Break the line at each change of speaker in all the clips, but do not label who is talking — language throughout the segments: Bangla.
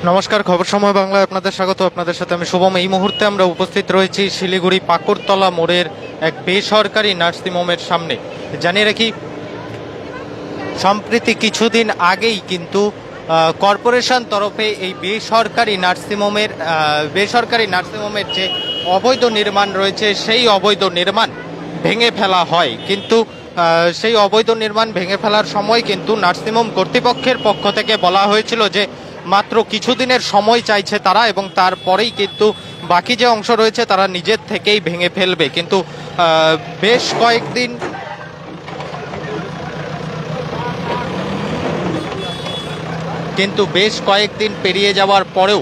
নমস্কার, খবর সময় বাংলায় আপনাদের স্বাগত। আপনাদের সাথে আমি শুভম। এই মুহূর্তে আমরা উপস্থিত রয়েছি শিলিগুড়ি পাকুড়তলা মোড়ের এক বেসরকারি নার্সিংহোমের সামনে। জানিয়ে রাখি, সম্প্রতি কিছুদিন আগেই কিন্তু কর্পোরেশন তরফে এই বেসরকারি নার্সিংহোমের যে অবৈধ নির্মাণ রয়েছে সেই অবৈধ নির্মাণ ভেঙে ফেলা হয়। কিন্তু সেই অবৈধ নির্মাণ ভেঙে ফেলার সময় কিন্তু নার্সিংহোম কর্তৃপক্ষের পক্ষ থেকে বলা হয়েছিল যে মাত্র কিছুদিনের সময় চাইছে তারা, এবং তারপরেই কিন্তু বাকি যে অংশ রয়েছে তারা নিজের থেকেই ভেঙে ফেলবে। কিন্তু বেশ কয়েকদিন পেরিয়ে যাওয়ার পরেও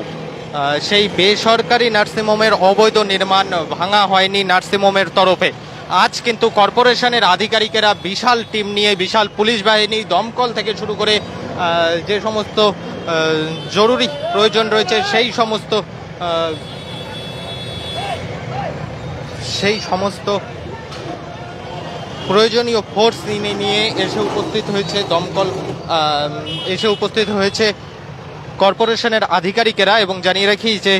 সেই বেসরকারি নার্সিংহোমের অবৈধ নির্মাণ ভাঙা হয়নি নার্সিংহোমের তরফে। আজ কিন্তু কর্পোরেশনের আধিকারিকেরা বিশাল টিম নিয়ে, বিশাল পুলিশ বাহিনী, দমকল থেকে শুরু করে যে সমস্ত জরুরি প্রয়োজন রয়েছে সেই সমস্ত প্রয়োজনীয় ফোর্স নিয়ে এসে উপস্থিত হয়েছে দমকল, এসে উপস্থিত হয়েছে কর্পোরেশনের আধিকারিকেরা। এবং জানিয়ে রাখি যে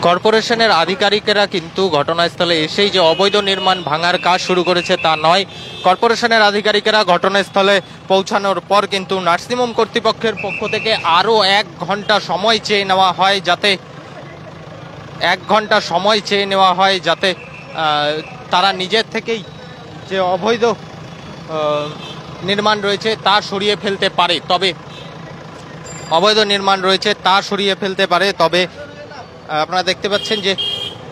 কর্পোরেশনের আধিকারিকেরা কিন্তু ঘটনাস্থলে এসেই যে অবৈধ নির্মাণ ভাঙার কাজ শুরু করেছে তা নয়। কর্পোরেশনের আধিকারিকেরা ঘটনাস্থলে পৌঁছানোর পর কিন্তু নার্সিংহোম কর্তৃপক্ষের পক্ষ থেকে আরও 1 ঘন্টা সময় চেয়ে নেওয়া হয় যাতে তারা নিজের থেকেই যে অবৈধ নির্মাণ রয়েছে তা সরিয়ে ফেলতে পারে। তবে আপনারা দেখতে পাচ্ছেন যে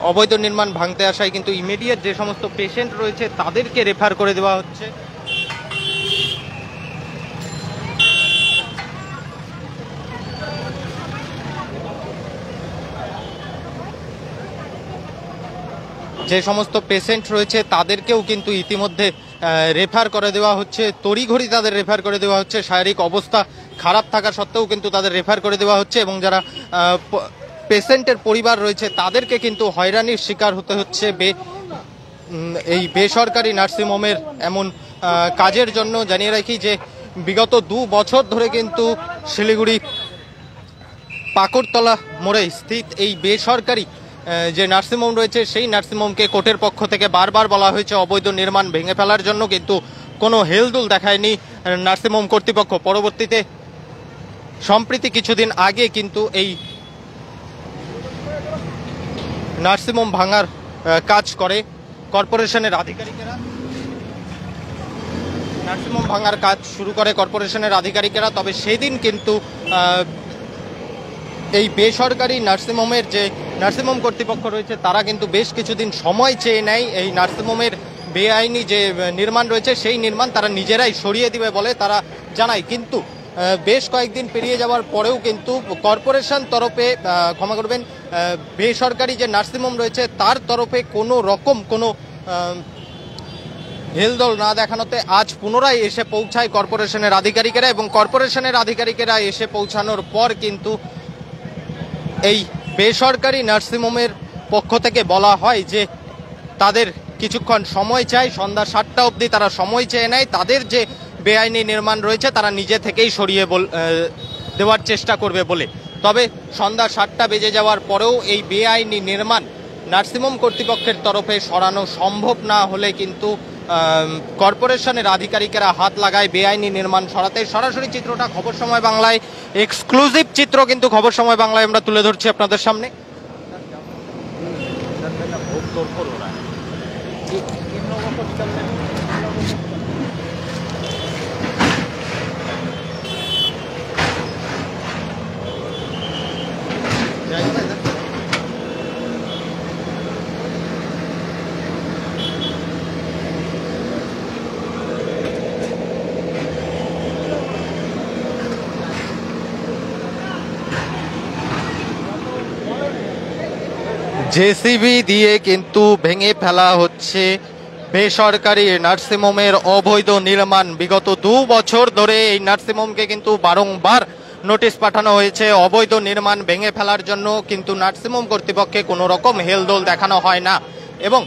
অবৈধ নির্মাণ ভাঙতে আসায় কিন্তু ইমিডিয়েট যে সমস্ত পেশেন্ট রয়েছে তাদেরকে রেফার করে দেওয়া হচ্ছে। যে সমস্ত পেশেন্ট রয়েছে তাদেরকেও কিন্তু ইতিমধ্যে রেফার করে দেওয়া হচ্ছে, তড়িঘড়ি তাদের রেফার করে দেওয়া হচ্ছে। শারীরিক অবস্থা খারাপ থাকা সত্ত্বেও কিন্তু তাদের রেফার করে দেওয়া হচ্ছে, এবং যারা পেশেন্টের পরিবার রয়েছে তাদেরকে কিন্তু হয়রানির শিকার হতে হচ্ছে এই বেসরকারি নার্সিংহোমের এমন কাজের জন্য। জানিয়ে রাখি যে বিগত 2 বছর ধরে কিন্তু শিলিগুড়ি পাকুড়তলা মোড়ে স্থিত এই বেসরকারি যে নার্সিংহোম রয়েছে সেই নার্সিংহোমকে কোর্টের পক্ষ থেকে বারবার বলা হয়েছে অবৈধ নির্মাণ ভেঙে ফেলার জন্য, কিন্তু কোনো হেলদুল দেখায়নি নার্সিংহোম কর্তৃপক্ষ। পরবর্তীতে সম্প্রতি কিছুদিন আগে কিন্তু এই নার্সিংহোম ভাঙার কাজ করে কর্পোরেশনের আধিকারিকেরা। নার্সিংহোম ভাঙার কাজ শুরু করে কর্পোরেশনের আধিকারিকেরা। তবে সেদিন কিন্তু এই বেসরকারি নার্সিংহোমের যে নার্সিংহোম কর্তৃপক্ষ রয়েছে তারা কিন্তু বেশ কিছুদিন সময় চেয়ে নেয়। এই নার্সিংহোমের বেআইনি যে নির্মাণ রয়েছে সেই নির্মাণ তারা নিজেরাই সরিয়ে দিবে বলে তারা জানায়। কিন্তু বেশ কয়েকদিন পেরিয়ে যাওয়ার পরেও কিন্তু কর্পোরেশন তরফে, ক্ষমা করবেন, বেসরকারি যে নার্সিংহোম রয়েছে তার তরফে কোনো রকম কোনো হেলদোল না দেখানোতে আজ পুনরায় এসে পৌঁছায় কর্পোরেশনের আধিকারিকেরা। এবং কর্পোরেশনের আধিকারিকেরা এসে পৌঁছানোর পর কিন্তু এই বেসরকারি নার্সিংহোমের পক্ষ থেকে বলা হয় যে তাদের কিছুক্ষণ সময় চাই, সন্ধ্যা 7টা অবধি তারা সময় চেয়ে নেয়। তাদের যে বেআইনি নির্মাণ রয়েছে তারা নিজে থেকেই সরিয়ে দেওয়ার চেষ্টা করবে বলে। তবে সন্ধ্যা 7টা বেজে যাওয়ার পরেও এই বেআইনি নির্মাণ নার্সিংহোম কর্তৃপক্ষের তরফে সরানো সম্ভব না হলে কিন্তু কর্পোরেশনের আধিকারিকেরা হাত লাগায় বেআইনি নির্মাণ সরাতে। সরাসরি চিত্রটা খবর সময় বাংলায়, এক্সক্লুসিভ চিত্র কিন্তু খবর সময় বাংলায় আমরা তুলে ধরছি আপনাদের সামনে। জেসিবি দিয়ে কিন্তু ভেঙে ফেলা হচ্ছে বেসরকারি নার্সিংহোমের অবৈধ নির্মাণ। বিগত 2 বছর ধরে এই নার্সিংহোমকে কিন্তু বারংবার নোটিশ পাঠানো হয়েছে অবৈধ নির্মাণ ভেঙে ফেলার জন্য, কিন্তু নার্সিংহোম কর্তৃপক্ষে কোনো রকম হেলদোল দেখানো হয় না। এবং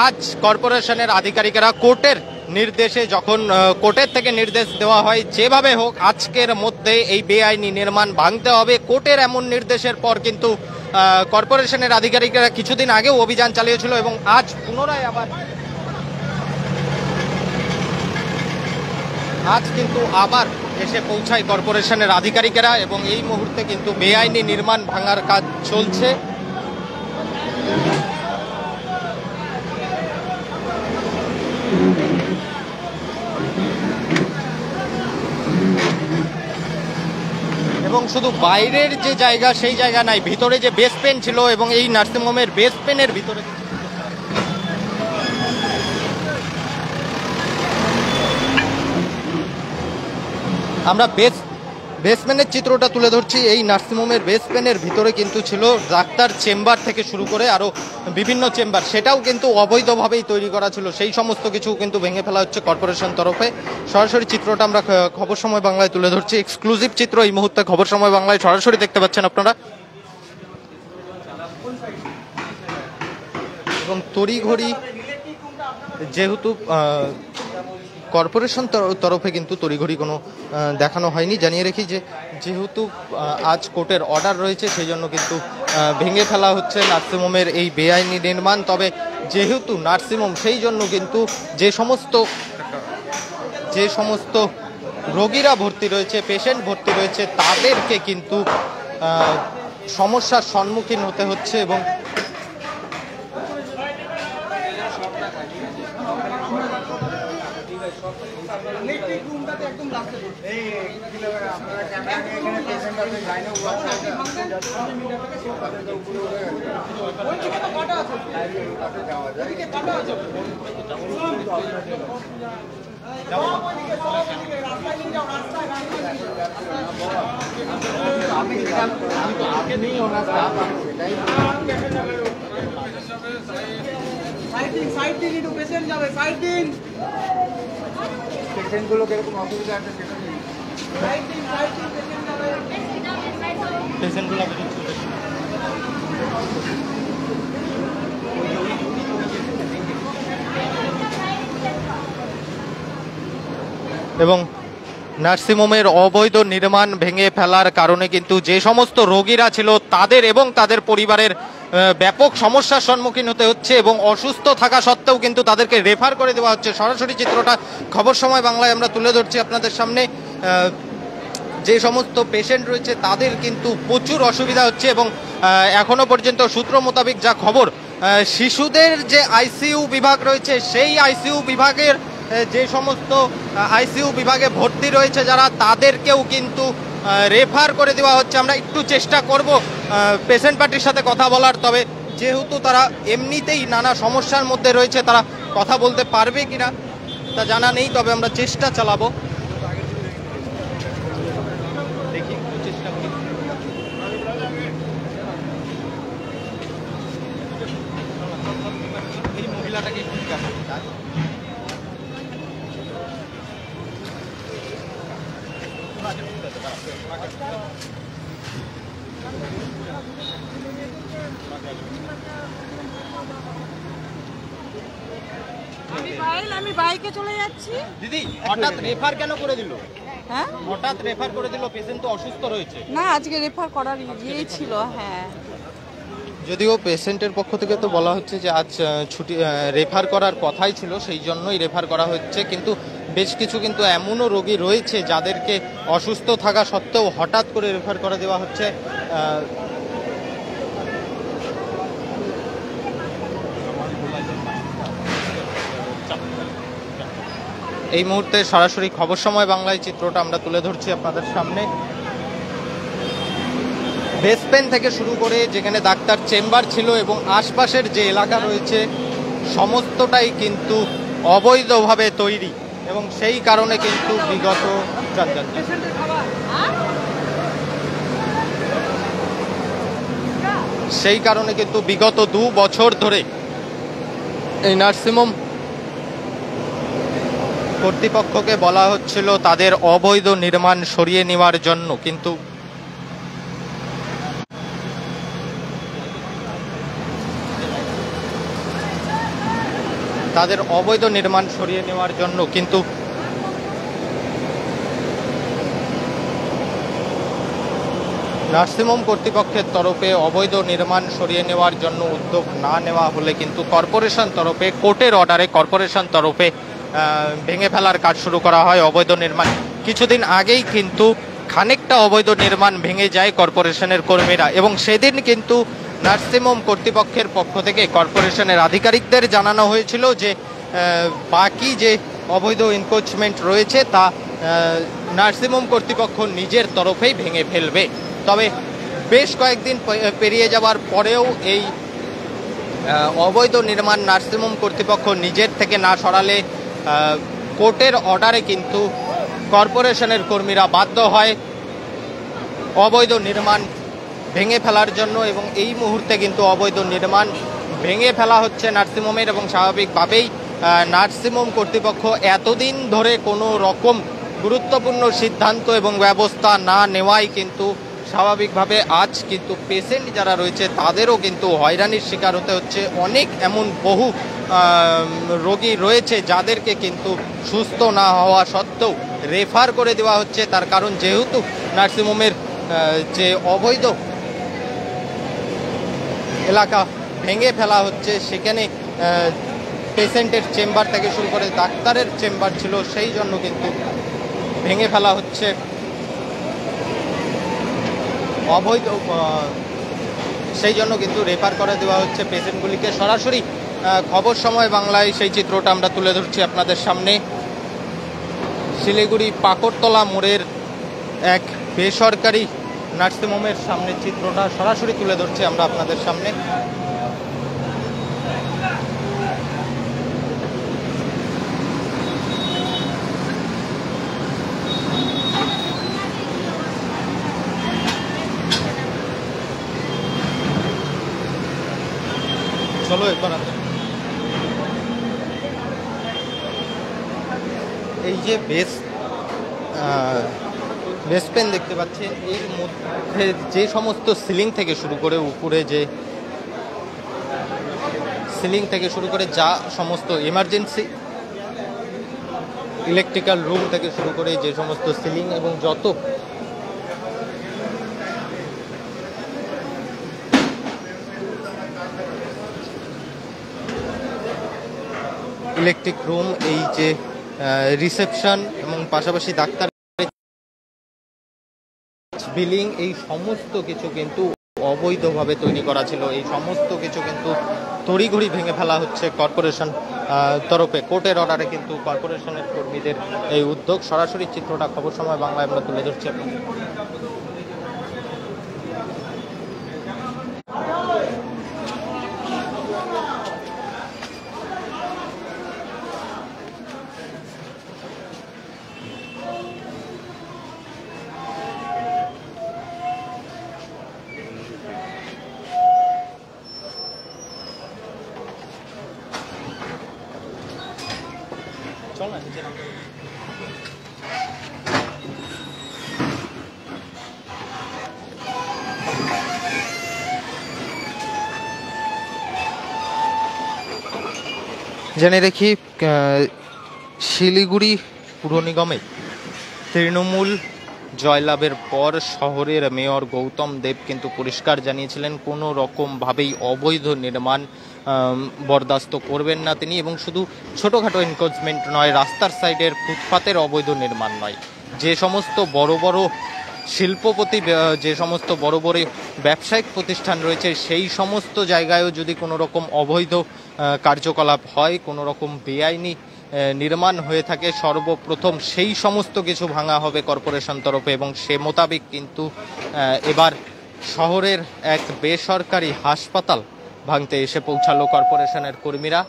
আজ কর্পোরেশনের আধিকারিকেরা কোর্টের নির্দেশে, যখন কোর্টের থেকে নির্দেশ দেওয়া হয় যেভাবে হোক আজকের মধ্যে এই বেআইনি নির্মাণ ভাঙতে হবে, কোর্টের এমন নির্দেশের পর কিন্তু কর্পোরেশনের আধিকারিকেরা কিছুদিন আগেও অভিযান চালিয়েছিল এবং আজ পুনরায় কিন্তু আবার এসে পৌঁছায় কর্পোরেশনের আধিকারিকেরা এবং এই মুহূর্তে কিন্তু বেআইনি নির্মাণ ভাঙার কাজ চলছে। এবং শুধু বাইরের যে জায়গা সেই জায়গা নাই, ভিতরে যে বেস পেন ছিল এবং এই নার্সিংহোমের বেস পেনের ভিতরে আমরা বেসমেন্টের চিত্রটা তুলে ধরছি। এই নার্সিংহোমের বেসমেন্টের ভিতরে কিন্তু ছিল ডাক্তার চেম্বার থেকে শুরু করে আরও বিভিন্ন চেম্বার, সেটাও কিন্তু অবৈধভাবেই তৈরি করা ছিল। সেই সমস্ত কিছু কিন্তু ভেঙে ফেলা হচ্ছে কর্পোরেশন তরফে। সরাসরি চিত্রটা আমরা খবর সময় বাংলায় তুলে ধরছি, এক্সক্লুসিভ চিত্র এই মুহূর্তে খবর সময় বাংলায় সরাসরি দেখতে পাচ্ছেন আপনারা। এবং তড়িঘড়ি যেহেতু কর্পোরেশন তরফে কিন্তু তড়িঘড়ি কোনো দেখানো হয়নি। জানিয়ে রেখি যে যেহেতু আজ কোর্টের অর্ডার রয়েছে সেই জন্য কিন্তু ভেঙে ফেলা হচ্ছে নার্সিংহোমের এই বেআইনি নির্মাণ। তবে যেহেতু নার্সিংহোম সেই জন্য কিন্তু যে সমস্ত রোগীরা ভর্তি রয়েছে, পেশেন্ট ভর্তি রয়েছে, তাদেরকে কিন্তু সমস্যার সম্মুখীন হতে হচ্ছে। এবং
পেশেন্টগুলো কিরকম অসুবিধা আছে সেটা
পেশেন্টগুলো এবং নার্সিংহোমের অবৈধ নির্মাণ ভেঙে ফেলার কারণে কিন্তু যে সমস্ত রোগীরা ছিল তাদের এবং তাদের পরিবারের ব্যাপক সমস্যার সম্মুখীন হতে হচ্ছে এবং অসুস্থ থাকা সত্ত্বেও কিন্তু তাদেরকে রেফার করে দেওয়া হচ্ছে। সরাসরি চিত্রটা খবর সময় বাংলায় আমরা তুলে ধরছি আপনাদের সামনে। যে সমস্ত পেশেন্ট রয়েছে তাদের কিন্তু প্রচুর অসুবিধা হচ্ছে এবং এখনো পর্যন্ত সূত্র মোতাবেক যা খবর, শিশুদের যে আইসিইউ বিভাগ রয়েছে সেই আইসিইউ বিভাগের যে সমস্ত আইসিইউ বিভাগে ভর্তি রয়েছে যারা, তাদেরকেও কিন্তু রেফার করে দেওয়া হচ্ছে। আমরা একটু চেষ্টা করব পেশেন্ট পার্টির সাথে কথা বলার, তবে যেহেতু তারা এমনিতেই নানা সমস্যার মধ্যে রয়েছে, তারা কথা বলতে পারবে কিনা তা জানা নেই, তবে আমরা চেষ্টা চালাবো। দেখি একটু চেষ্টা করি। এই মহিলাটাকে একটু দেখা
আমি বাইকে চলে যাচ্ছি।
দিদি, হঠাৎ রেফার কেন করে দিল?
হ্যাঁ,
হঠাৎ রেফার করে দিল, পেশেন্ট তো অসুস্থ রয়েছে।
না আজকে রেফার করার ইয়ে ছিল। হ্যাঁ,
যদিও পেশেন্টের পক্ষ থেকে তো বলা হচ্ছে যে আজ ছুটি রেফার করার কথাই ছিল, সেই জন্যই রেফার করা হচ্ছে, কিন্তু বেশ কিছু কিন্তু এমনও রোগী রয়েছে যাদেরকে অসুস্থ থাকা সত্ত্বেও হঠাৎ করে রেফার করে দেওয়া হচ্ছে। এই মুহূর্তে সরাসরি খবর সময় বাংলায় চিত্রটা আমরা তুলে ধরছি আপনাদের সামনে। বেসপেন থেকে শুরু করে যেখানে ডাক্তার চেম্বার ছিল এবং আশপাশের যে এলাকা রয়েছে সমস্তটাই কিন্তু অবৈধভাবে তৈরি এবং সেই কারণে কিন্তু বিগত 2 বছর ধরে এই নার্সিংহোম কর্তৃপক্ষকে বলা হচ্ছিল তাদের অবৈধ নির্মাণ সরিয়ে নেওয়ার জন্য, কিন্তু নার্সিংহোম কর্তৃপক্ষের তরফে অবৈধ নির্মাণ সরিয়ে নেওয়ার জন্য উদ্যোগ না নেওয়া হলে কিন্তু কর্পোরেশন তরফে কোর্টের অর্ডারে কর্পোরেশন তরফে ভেঙে ফেলার কাজ শুরু করা হয় অবৈধ নির্মাণ। কিছুদিন আগেই কিন্তু খানিকটা অবৈধ নির্মাণ ভেঙে যায় কর্পোরেশনের কর্মীরা, এবং সেদিন কিন্তু নার্সিংহোম কর্তৃপক্ষের পক্ষ থেকে কর্পোরেশনের আধিকারিকদের জানানো হয়েছিল যে বাকি যে অবৈধ এনক্রোচমেন্ট রয়েছে তা নার্সিংহোম কর্তৃপক্ষ নিজের তরফেই ভেঙে ফেলবে। তবে বেশ কয়েকদিন পেরিয়ে যাওয়ার পরেও এই অবৈধ নির্মাণ নার্সিংহোম কর্তৃপক্ষ নিজের থেকে না সরালে কোর্টের অর্ডারে কিন্তু কর্পোরেশনের কর্মীরা বাধ্য হয় অবৈধ নির্মাণ ভেঙে ফেলার জন্য, এবং এই মুহূর্তে কিন্তু অবৈধ নির্মাণ ভেঙে ফেলা হচ্ছে নার্সিংহোমের। এবং স্বাভাবিকভাবেই নার্সিংহোম কর্তৃপক্ষ এতদিন ধরে কোনো রকম গুরুত্বপূর্ণ সিদ্ধান্ত এবং ব্যবস্থা না নেওয়ায় কিন্তু স্বাভাবিকভাবে আজ কিন্তু পেশেন্ট যারা রয়েছে তাদেরও কিন্তু হয়রানির শিকার হতে হচ্ছে। অনেক এমন বহু রোগী রয়েছে যাদেরকে কিন্তু সুস্থ না হওয়া সত্ত্বেও রেফার করে দেওয়া হচ্ছে, তার কারণ যেহেতু নার্সিংহোমের যে অবৈধ এলাকা ভেঙে ফেলা হচ্ছে, সেখানে পেশেন্টের চেম্বার থেকে শুরু করে ডাক্তারের চেম্বার ছিল, সেই জন্য কিন্তু ভেঙে ফেলা হচ্ছে অবৈধ, সেই জন্য কিন্তু রেফার করে দেওয়া হচ্ছে পেশেন্টগুলিকে। সরাসরি খবর সময় বাংলায় সেই চিত্রটা আমরা তুলে ধরছি আপনাদের সামনে। শিলিগুড়ি পাকড়তলা মোড়ের এক বেসরকারি নার্সিংহোমের সামনে চিত্রটা সরাসরি তুলে ধরছি আমরা আপনাদের সামনে। চলো একবার এই যে বেস পেন দেখতে পাচ্ছেন, এর মধ্যে যে সমস্ত সিলিং থেকে শুরু করে উপরে যে সিলিং থেকে শুরু করে যা সমস্ত এমার্জেন্সি ইলেকট্রিক্যাল রুম থেকে শুরু করে যে সমস্ত সিলিং এবং যত ইলেকট্রিক রুম, এই যে রিসেপশন এবং পাশাপাশি ডাক্তার বিলিং, এই সমস্ত কিছু কিন্তু অবৈধভাবে তৈরি করা ছিল। এই সমস্ত কিছু কিন্তু তড়িঘড়ি ভেঙে ফেলা হচ্ছে কর্পোরেশন তরফে। কোর্টের অর্ডারে কিন্তু কর্পোরেশনের কর্মীদের এই উদ্যোগ। সরাসরি চিত্রটা খবর সময় বাংলায় আমরা তুলে ধরছি আপনাদের। জেনে রেখি, শিলিগুড়ি পুর নিগমে তৃণমূল জয়লাভের পর শহরের মেয়র গৌতম দেব কিন্তু পরিষ্কার জানিয়েছিলেন কোনো রকমভাবেই অবৈধ নির্মাণ বরদাস্ত করবেন না তিনি, এবং শুধু ছোটোখাটো এনক্রোচমেন্ট নয়, রাস্তার সাইডের ফুটপাতের অবৈধ নির্মাণ নয়, যে সমস্ত বড় বড় শিল্পপতি, যে সমস্ত বড় বড় ব্যবসায়িক প্রতিষ্ঠান রয়েছে, সেই সমস্ত জায়গায়ও যদি কোনো রকম অবৈধ কার্যকলাপ হয়, কোনো রকম বেআইনি নির্মাণ হয়ে থাকে, সর্বপ্রথম সেই সমস্ত কিছু ভাঙা হবে কর্পোরেশন তরফে। এবং সে মোতাবেক কিন্তু এবার শহরের এক বেসরকারি হাসপাতাল ভাঙতে এসে পৌঁছালো কর্পোরেশনের কর্মীরা।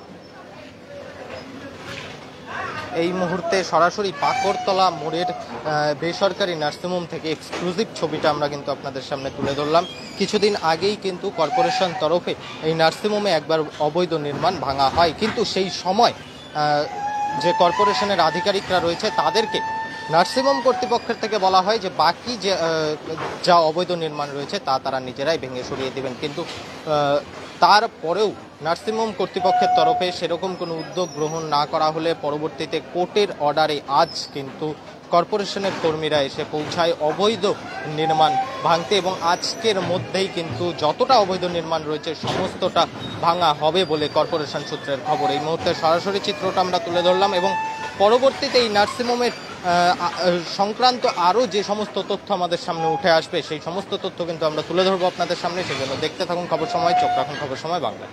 এই মুহূর্তে সরাসরি পাকড়তলা মোড়ের বেসরকারি নার্সিংহোম থেকে এক্সক্লুসিভ ছবিটা আমরা কিন্তু আপনাদের সামনে তুলে ধরলাম। কিছুদিন আগেই কিন্তু কর্পোরেশন তরফে এই নার্সিংহোমে একবার অবৈধ নির্মাণ ভাঙা হয়, কিন্তু সেই সময় যে কর্পোরেশনের আধিকারিকরা রয়েছে তাদেরকে নার্সিংহোম কর্তৃপক্ষের থেকে বলা হয় যে বাকি যে যা অবৈধ নির্মাণ রয়েছে তা তারা নিজেরাই ভেঙে সরিয়ে দেবেন, কিন্তু তারপরেও নার্সিংহোম কর্তৃপক্ষের তরফে সেরকম কোনো উদ্যোগ গ্রহণ না করা হলে পরবর্তীতে কোর্টের অর্ডারে আজ কিন্তু কর্পোরেশনের কর্মীরা এসে পৌঁছায় অবৈধ নির্মাণ ভাঙতে, এবং আজকের মধ্যেই কিন্তু যতটা অবৈধ নির্মাণ রয়েছে সমস্তটা ভাঙা হবে বলে কর্পোরেশন সূত্রের খবর। এই মুহূর্তে সরাসরি চিত্রটা আমরা তুলে ধরলাম এবং পরবর্তীতে এই নার্সিংহোমের সংক্রান্ত আরও যে সমস্ত তথ্য আমাদের সামনে উঠে আসবে সেই সমস্ত তথ্য কিন্তু আমরা তুলে ধরবো আপনাদের সামনে। সেজন্য দেখতে থাকুন খবর সময়, চোখ রাখুন খবর সময় বাংলা।